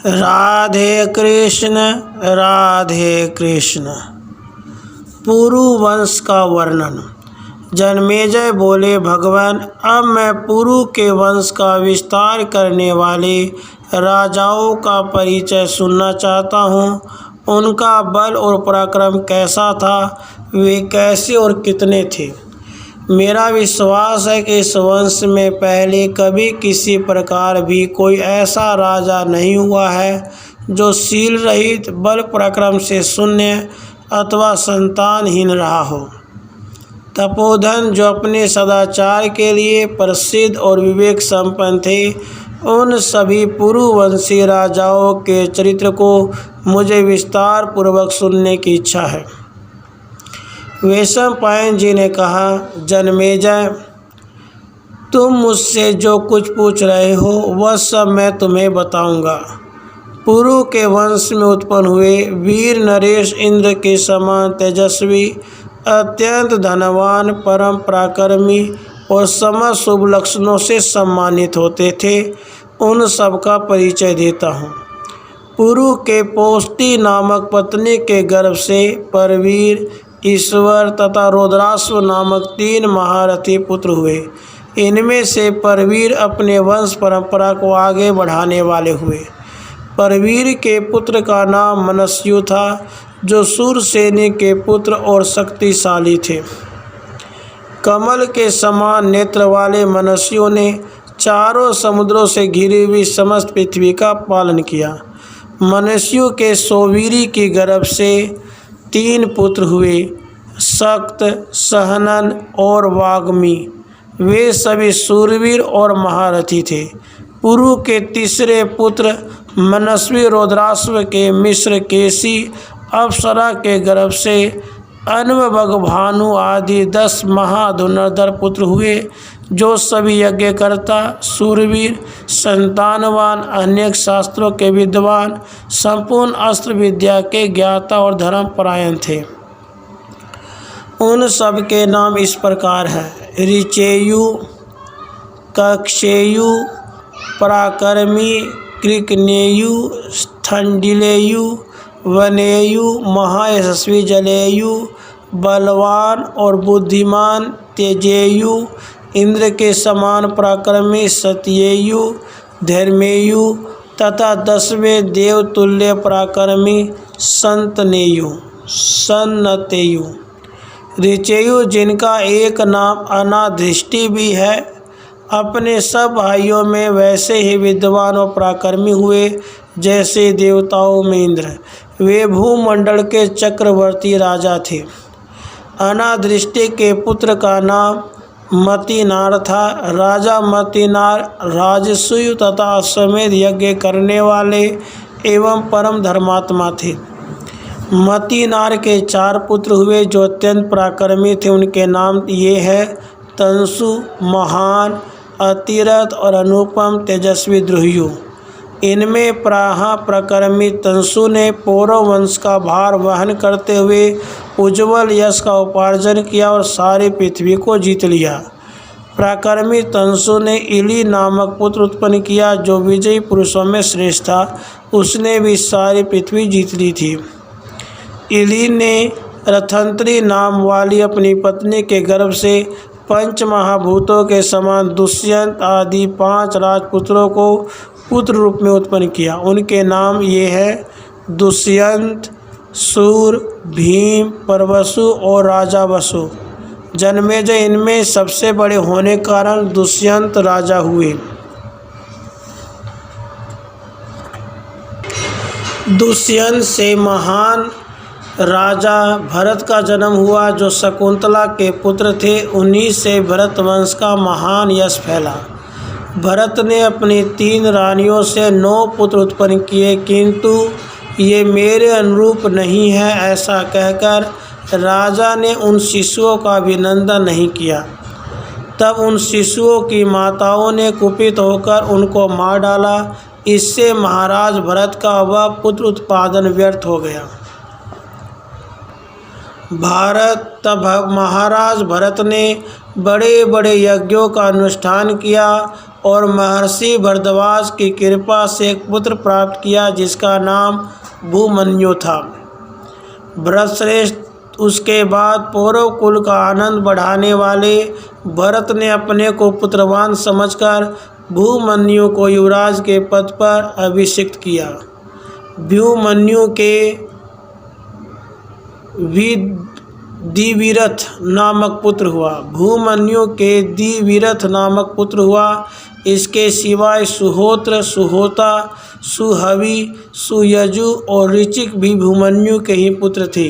राधे कृष्ण राधे कृष्ण। पुरु वंश का वर्णन। जन्मेजय बोले, भगवान, अब मैं पुरु के वंश का विस्तार करने वाले राजाओं का परिचय सुनना चाहता हूँ। उनका बल और पराक्रम कैसा था, वे कैसे और कितने थे। मेरा विश्वास है कि इस वंश में पहले कभी किसी प्रकार भी कोई ऐसा राजा नहीं हुआ है जो शील रहित, बल पराक्रम से शून्य अथवा संतानहीन रहा हो। तपोधन, जो अपने सदाचार के लिए प्रसिद्ध और विवेक संपन्न थे, उन सभी पुरुवंशी राजाओं के चरित्र को मुझे विस्तार पूर्वक सुनने की इच्छा है। वैशंपायन जी ने कहा, जन्मेजय, तुम मुझसे जो कुछ पूछ रहे हो वह सब मैं तुम्हें बताऊंगा। पुरु के वंश में उत्पन्न हुए वीर नरेश इंद्र के समान तेजस्वी, अत्यंत धनवान, परम पराक्रमी और समस्त शुभ लक्षणों से सम्मानित होते थे। उन सब का परिचय देता हूँ। पुरु के पौष्टि नामक पत्नी के गर्भ से परवीर, ईश्वर तथा रुद्राश्व नामक 3 महारथी पुत्र हुए। इनमें से परवीर अपने वंश परंपरा को आगे बढ़ाने वाले हुए। परवीर के पुत्र का नाम मनस्यु था, जो सूरसेनी के पुत्र और शक्तिशाली थे। कमल के समान नेत्र वाले मनस्यु ने चारों समुद्रों से घिरी हुई समस्त पृथ्वी का पालन किया। मनस्यु के सोवीरी की गर्भ से 3 पुत्र हुए, शक्त, सहनन और वाग्मी। वे सभी सूरवीर और महारथी थे। पुरु के तीसरे पुत्र मनस्वी रुद्राश्व के मिश्र केसी, अप्सरा के गर्भ से अन्वभग, भानु आदि 10 महाधनुर्धर पुत्र हुए, जो सभी यज्ञकर्ता, सूरवीर, संतानवान, अनेक शास्त्रों के विद्वान, संपूर्ण अस्त्र विद्या के ज्ञाता और धर्मपरायण थे। उन सब के नाम इस प्रकार है: ऋचेयु, कक्षेयु, पराक्रमी, कृकनेयु, स्थंडिलेयु, वनेयु, महायशस्वी जलेयु, बलवान और बुद्धिमान तेजेयु, इंद्र के समान पराक्रमी सत्येयु, धर्मेयु तथा 10वें देवतुल्य पराक्रमी संतनेयु, सन्नतेयु। ऋचेयु, जिनका एक नाम अनादृष्टि भी है, अपने सब भाइयों में वैसे ही विद्वान और पराक्रमी हुए जैसे देवताओं में इंद्र। वे भूमंडल के चक्रवर्ती राजा थे। अनादृष्टि के पुत्र का नाम मतिनार था। राजा मतिनार राजसूय तथा अश्वमेध यज्ञ करने वाले एवं परम धर्मात्मा थे। मतिनार के 4 पुत्र हुए जो अत्यंत पराक्रमी थे। उनके नाम ये हैं: तंसु, महान, अतिरथ और अनुपम तेजस्वी द्रुह्यु। इनमें पराक्रमी तंसु ने पौरव वंश का भार वहन करते हुए उज्ज्वल यश का उपार्जन किया और सारी पृथ्वी को जीत लिया। पराक्रमी तंसु ने इली नामक पुत्र उत्पन्न किया, जो विजयी पुरुषों में श्रेष्ठ था। उसने भी सारी पृथ्वी जीत ली थी। इली ने रथंत्री नाम वाली अपनी पत्नी के गर्भ से 5 महाभूतों के समान दुष्यंत आदि 5 राजपुत्रों को पुत्र रूप में उत्पन्न किया। उनके नाम ये हैं: दुष्यंत, सूर, भीम, परवसु और राजा वसु। जन्मेजय, इनमें सबसे बड़े होने के कारण दुष्यंत राजा हुए। दुष्यंत से महान राजा भरत का जन्म हुआ, जो शकुंतला के पुत्र थे। उन्हीं से भरत वंश का महान यश फैला। भरत ने अपनी 3 रानियों से 9 पुत्र उत्पन्न किए, किंतु ये मेरे अनुरूप नहीं है, ऐसा कहकर राजा ने उन शिशुओं का अभिनंदन नहीं किया। तब उन शिशुओं की माताओं ने कुपित होकर उनको मार डाला। इससे महाराज भरत का वह पुत्र उत्पादन व्यर्थ हो गया। भारत तब महाराज भरत ने बड़े बड़े यज्ञों का अनुष्ठान किया और महर्षि भरद्वाज की कृपा से एक पुत्र प्राप्त किया जिसका नाम भूमन्यु था। भरतश्रेष्ठ उसके बाद पौरव कुल का आनंद बढ़ाने वाले भरत ने अपने को पुत्रवान समझकर भूमन्यु को युवराज के पद पर अभिषिक्त किया। भूमन्यु के दिविरथ नामक पुत्र हुआ। भूमन्यु के दिविरथ नामक पुत्र हुआ। इसके सिवाय सुहोत्र, सुहोता, सुहवि, सुयजु और ऋचिक भी भूमन्यु के ही पुत्र थे।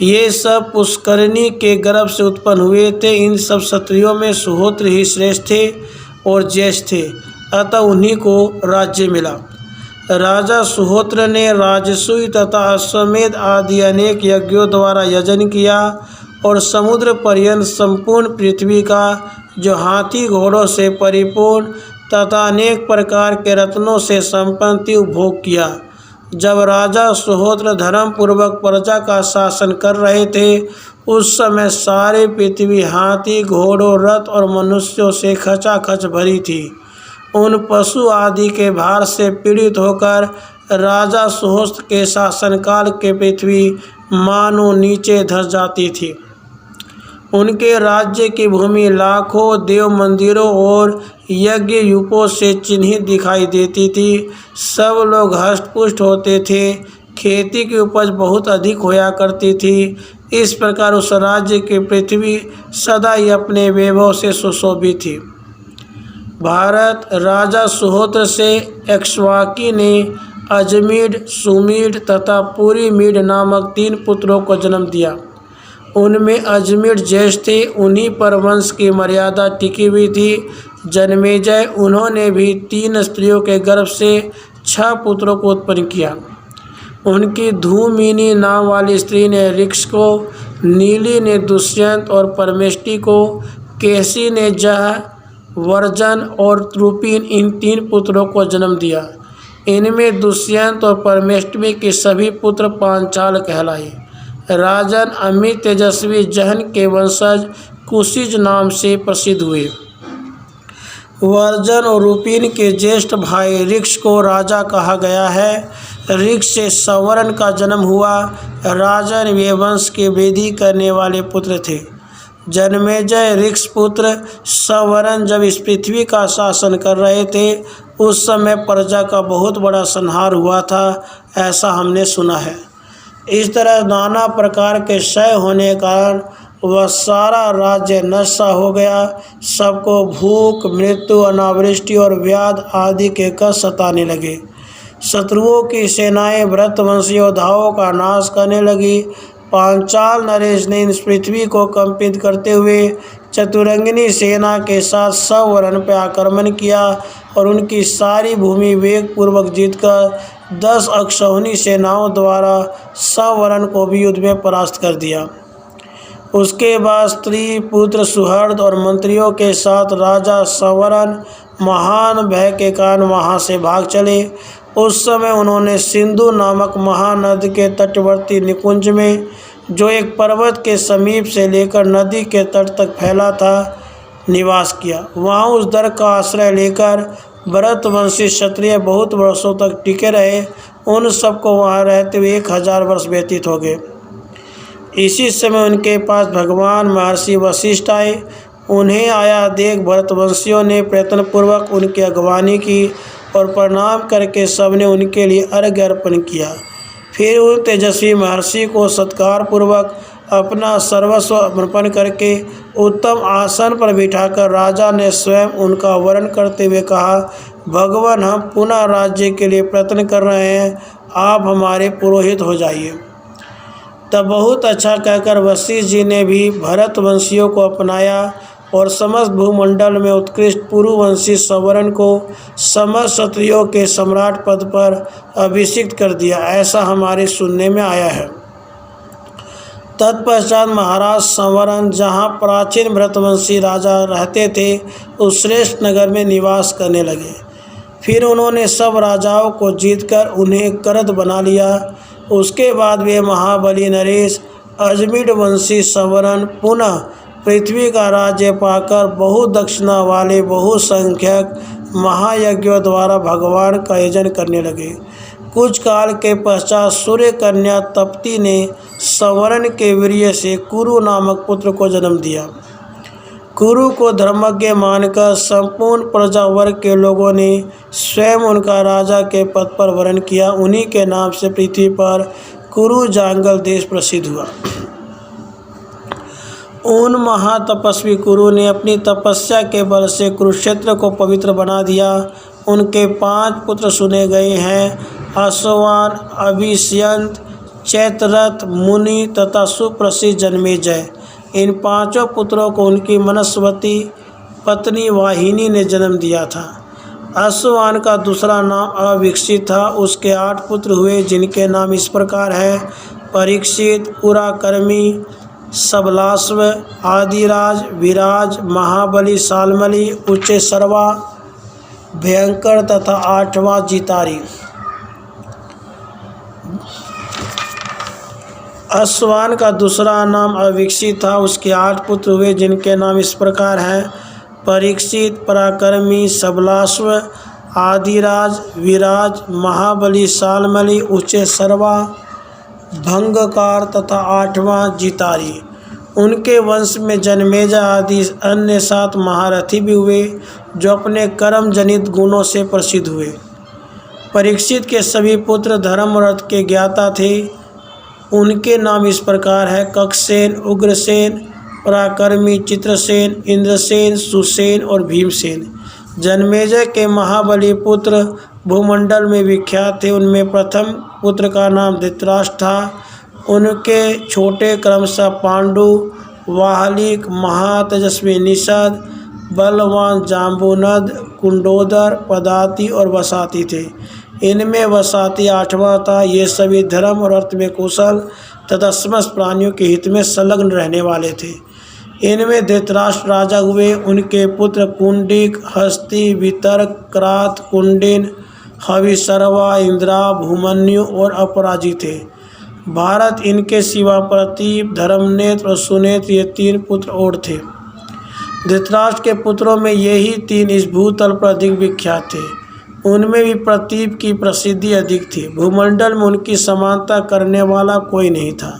ये सब पुष्करणी के गर्भ से उत्पन्न हुए थे। इन सब क्षत्रियों में सुहोत्र ही श्रेष्ठ थे और ज्येष्ठ थे, अतः उन्हीं को राज्य मिला। राजा सुहोत्र ने राजसूय तथा अश्वमेध आदि अनेक यज्ञों द्वारा यजन किया और समुद्र पर्यंत संपूर्ण पृथ्वी का, जो हाथी घोड़ों से परिपूर्ण तथा अनेक प्रकार के रत्नों से संपन्न थी, उपभोग किया। जब राजा सुहोत्र धर्म पूर्वक प्रजा का शासन कर रहे थे, उस समय सारी पृथ्वी हाथी, घोड़ों, रथ और मनुष्यों से खचाखच भरी थी। उन पशु आदि के भार से पीड़ित होकर राजा सुहोत्र के शासनकाल के पृथ्वी मानो नीचे धस जाती थी। उनके राज्य की भूमि लाखों देव मंदिरों और यज्ञ यूपों से चिन्हित दिखाई देती थी। सब लोग हष्टपुष्ट होते थे। खेती की उपज बहुत अधिक होया करती थी। इस प्रकार उस राज्य की पृथ्वी सदा ही अपने वैभव से सुशोभित थी। भारत राजा सुहोत्र से एक्ष्वाकि ने अजमीढ़, सुमीढ़ तथा पुरीमीढ़ नामक 3 पुत्रों को जन्म दिया। उनमें अजमीढ़ ज्येष्ठ थे। उन्हीं पर वंश की मर्यादा टिकी हुई थी। जन्मेजय उन्होंने भी 3 स्त्रियों के गर्भ से 6 पुत्रों को उत्पन्न किया। उनकी धूमिनी नाम वाली स्त्री ने ऋक्ष को, नीली ने दुष्यंत और परमेष्टि को, केसी ने जह, वर्जन और त्रुपीन इन 3 पुत्रों को जन्म दिया। इनमें दुष्यंत और परमेष्टि के सभी पुत्र पांचाल कहलाए। राजन अमित तेजस्वी जहन के वंशज कुशिज नाम से प्रसिद्ध हुए। वर्जन और रूपीन के ज्येष्ठ भाई ऋक्ष को राजा कहा गया है। ऋक्ष से सवर्ण का जन्म हुआ। राजन वे वंश के वृद्धि करने वाले पुत्र थे। जन्मेजय ऋक्ष पुत्र सवर्ण जब इस पृथ्वी का शासन कर रहे थे, उस समय प्रजा का बहुत बड़ा संहार हुआ था, ऐसा हमने सुना है। इस तरह नाना प्रकार के क्षय होने के कारण वह सारा राज्य नष्ट हो गया। सबको भूख, मृत्यु, अनावृष्टि और व्याध आदि के कष्ट सताने लगे। शत्रुओं की सेनाएं भरतवंशी योद्धाओं का नाश करने लगी। पांचाल नरेश ने इस पृथ्वी को कंपित करते हुए चतुरंगिनी सेना के साथ सवर्ण पर आक्रमण किया और उनकी सारी भूमि वेग पूर्वक जीतकर 10 अक्षौहिणी सेनाओं द्वारा सवर्ण को भी युद्ध में परास्त कर दिया। उसके बाद स्त्री, पुत्र, सुहृद और मंत्रियों के साथ राजा सवर्ण महान भय के कारण वहाँ से भाग चले। उस समय उन्होंने सिंधु नामक महानदी के तटवर्ती निकुंज में, जो एक पर्वत के समीप से लेकर नदी के तट तक फैला था, निवास किया। वहाँ उस दर का आश्रय लेकर भरतवंशी क्षत्रिय बहुत वर्षों तक टिके रहे। उन सबको वहाँ रहते हुए 1000 वर्ष व्यतीत हो गए। इसी समय उनके पास भगवान महर्षि वशिष्ठ आए। उन्हें आया देख भरतवंशियों ने प्रयत्नपूर्वक उनकी अगवानी की और प्रणाम करके सबने उनके लिए अर्घ्य अर्पण किया। फिर उन तेजस्वी महर्षि को सत्कार पूर्वक अपना सर्वस्व अर्पण करके उत्तम आसन पर बिठाकर राजा ने स्वयं उनका वरण करते हुए कहा, भगवान, हम पुनः राज्य के लिए प्रयत्न कर रहे हैं, आप हमारे पुरोहित हो जाइए। तब बहुत अच्छा कहकर वशिष्ठ जी ने भी भरतवंशियों को अपनाया और समस्त भूमंडल में उत्कृष्ट पुरुवंशी सवर्ण को समस्त क्षत्रियों के सम्राट पद पर अभिषिक्त कर दिया, ऐसा हमारे सुनने में आया है। तत्पश्चात महाराज सवर्ण जहाँ प्राचीन भरतवंशी राजा रहते थे, उस श्रेष्ठ नगर में निवास करने लगे। फिर उन्होंने सब राजाओं को जीतकर उन्हें करद बना लिया। उसके बाद वे महाबली नरेश अजमिड वंशी सवर्ण पुनः पृथ्वी का राज्य पाकर बहुदक्षिणा वाले बहुसंख्यक महायज्ञों द्वारा भगवान का यजन करने लगे। कुछ काल के पश्चात सूर्य कन्या तप्ती ने सवर्ण के वीर्य से कुरु नामक पुत्र को जन्म दिया। कुरु को धर्मज्ञ मानकर संपूर्ण प्रजा वर्ग के लोगों ने स्वयं उनका राजा के पद पर वरण किया। उन्हीं के नाम से पृथ्वी पर कुरु जांगल देश प्रसिद्ध हुआ। उन महातपस्वी कुरु ने अपनी तपस्या के बल से कुरुक्षेत्र को पवित्र बना दिया। उनके 5 पुत्र सुने गए हैं, अश्वान, अभिष्यंत, चैत्ररथ, मुनि तथा सुप्रसिद्ध जन्मेजय। इन 5 पुत्रों को उनकी मनस्वती पत्नी वाहिनी ने जन्म दिया था। अश्वान का दूसरा नाम अविकसित था। उसके 8 पुत्र हुए, जिनके नाम इस प्रकार हैं: परीक्षित, पुराकर्मी, सबलाश्व, आदिराज, विराज, महाबली, सालमली, उच्चैःश्रवा, भयंकर तथा 8वां जितारी। अश्वान का दूसरा नाम अविकसित था। उसके 8 पुत्र हुए, जिनके नाम इस प्रकार हैं: परीक्षित, पराक्रमी, सबलाश्व, आदिराज, विराज, महाबली, सालमली, उच्चैःश्रवा, भंगकार तथा 8वां जितारी। उनके वंश में जन्मेजय आदि अन्य 7 महारथी भी हुए, जो अपने कर्म जनित गुणों से प्रसिद्ध हुए। परीक्षित के सभी पुत्र धर्म और अर्थ के ज्ञाता थे। उनके नाम इस प्रकार है: कक्षसेन, उग्रसेन, पराक्रमी, चित्रसेन, इंद्रसेन, सुसेन और भीमसेन। जन्मेजय के महाबली पुत्र भूमंडल में विख्यात थे। उनमें प्रथम पुत्र का नाम धृतराष्ट्र था। उनके छोटे क्रमशः पांडु, वाहलिक, महातेजस्वी निषद, बलवान जाम्बुनद, कुंडोदर, पदाति और वसाति थे। इनमें वसाति 8वां था। ये सभी धर्म और अर्थ में कुशल तथा समस्त प्राणियों के हित में संलग्न रहने वाले थे। इनमें धृतराष्ट्र राजा हुए। उनके पुत्र कुंडिक, हस्ती, वितर्क, क्रात, कुंडिन, हविशर्वा, इंद्रा, भूमन्यु और अपराजित थे। भारत इनके सिवा प्रतीप, धर्मनेत्र और सुनेत्र ये 3 पुत्र और थे। धृतराष्ट्र के पुत्रों में यही 3 इस भूतल पर अधिक विख्यात थे। उनमें भी प्रतीप की प्रसिद्धि अधिक थी। भूमंडल में उनकी समानता करने वाला कोई नहीं था।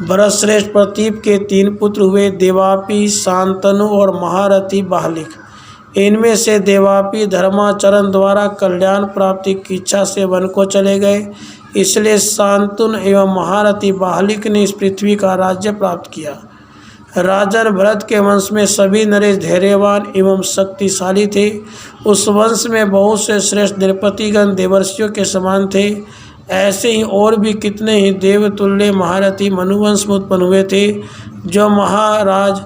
भरतश्रेष्ठ प्रतीप के 3 पुत्र हुए, देवापी, शांतनु और महारथी बाहलिक। इनमें से देवापी धर्माचरण द्वारा कल्याण प्राप्ति की इच्छा से वन को चले गए, इसलिए शांतनु एवं महारथी बाहलिक ने इस पृथ्वी का राज्य प्राप्त किया। राजन भरत के वंश में सभी नरेश धैर्यवान एवं शक्तिशाली थे। उस वंश में बहुत से श्रेष्ठ नृपतिगण देवर्षियों के समान थे। ऐसे ही और भी कितने ही देवतुल्य महारथी मनुवंश में उत्पन्न हुए थे, जो महाराज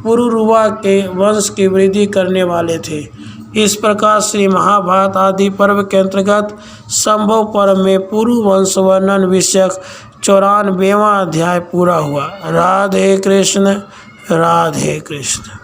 पुरुरुवा के वंश की वृद्धि करने वाले थे। इस प्रकार श्री महाभारत आदि पर्व के अंतर्गत संभव पर्व में पुरु वंश वर्णन विषयक 94वां अध्याय पूरा हुआ। राधे कृष्ण, राधे कृष्ण।